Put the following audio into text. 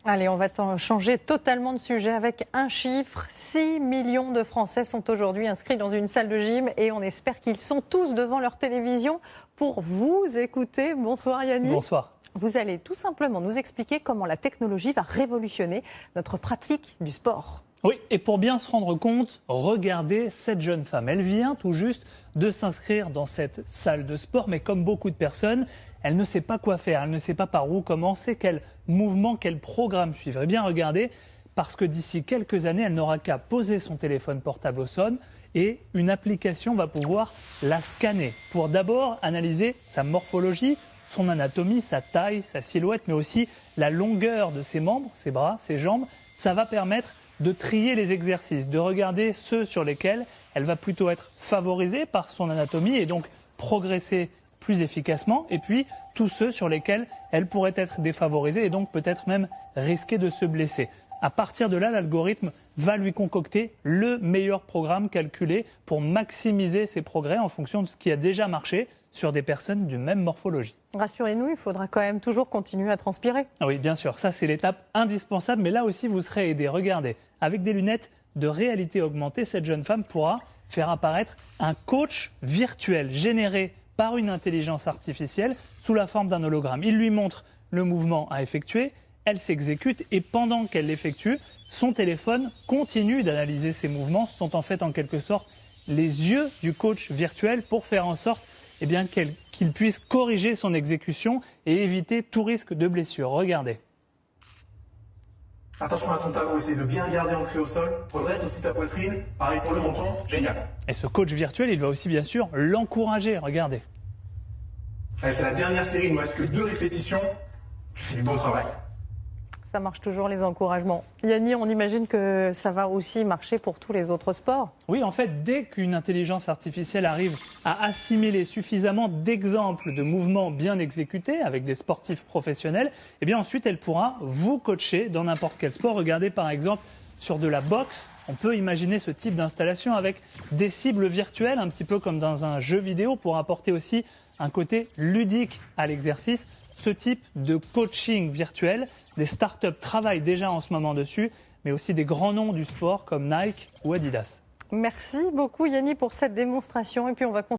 Allez, on va changer totalement de sujet avec un chiffre. 6 millions de Français sont aujourd'hui inscrits dans une salle de gym et on espère qu'ils sont tous devant leur télévision pour vous écouter. Bonsoir Yannick. Bonsoir. Vous allez tout simplement nous expliquer comment la technologie va révolutionner notre pratique du sport. Oui, et pour bien se rendre compte, regardez cette jeune femme. Elle vient tout juste de s'inscrire dans cette salle de sport, mais comme beaucoup de personnes, elle ne sait pas quoi faire, elle ne sait pas par où commencer, quel mouvement, quel programme suivre. Eh bien, regardez, parce que d'ici quelques années, elle n'aura qu'à poser son téléphone portable au sol et une application va pouvoir la scanner pour d'abord analyser sa morphologie, son anatomie, sa taille, sa silhouette, mais aussi la longueur de ses membres, ses bras, ses jambes. Ça va permettre de trier les exercices, de regarder ceux sur lesquels elle va plutôt être favorisée par son anatomie et donc progresser plus efficacement, et puis tous ceux sur lesquels elle pourrait être défavorisée et donc peut-être même risquer de se blesser. À partir de là, l'algorithme va lui concocter le meilleur programme calculé pour maximiser ses progrès en fonction de ce qui a déjà marché sur des personnes d'une même morphologie. Rassurez-nous, il faudra quand même toujours continuer à transpirer. Ah oui, bien sûr, ça c'est l'étape indispensable, mais là aussi vous serez aidé. Regardez, avec des lunettes de réalité augmentée, cette jeune femme pourra faire apparaître un coach virtuel généré par une intelligence artificielle sous la forme d'un hologramme. Il lui montre le mouvement à effectuer, elle s'exécute et pendant qu'elle l'effectue, son téléphone continue d'analyser ses mouvements. Ce sont en fait en quelque sorte les yeux du coach virtuel pour faire en sorte qu'il puisse corriger son exécution et éviter tout risque de blessure. Regardez. Attention à ton talon, essaye de bien garder ancré au sol. Redresse aussi ta poitrine. Pareil pour le menton. Génial. Et ce coach virtuel, il va aussi bien sûr l'encourager. Regardez. Allez, c'est la dernière série, il ne reste que 2 répétitions. Tu fais du beau travail. Ça marche toujours les encouragements. Yannick, on imagine que ça va aussi marcher pour tous les autres sports. Oui, en fait, dès qu'une intelligence artificielle arrive à assimiler suffisamment d'exemples de mouvements bien exécutés avec des sportifs professionnels, eh bien ensuite elle pourra vous coacher dans n'importe quel sport. Regardez par exemple sur de la boxe, on peut imaginer ce type d'installation avec des cibles virtuelles, un petit peu comme dans un jeu vidéo, pour apporter aussi un côté ludique à l'exercice. Ce type de coaching virtuel, des startups travaillent déjà en ce moment dessus, mais aussi des grands noms du sport comme Nike ou Adidas. Merci beaucoup Yannick pour cette démonstration et puis on va continuer.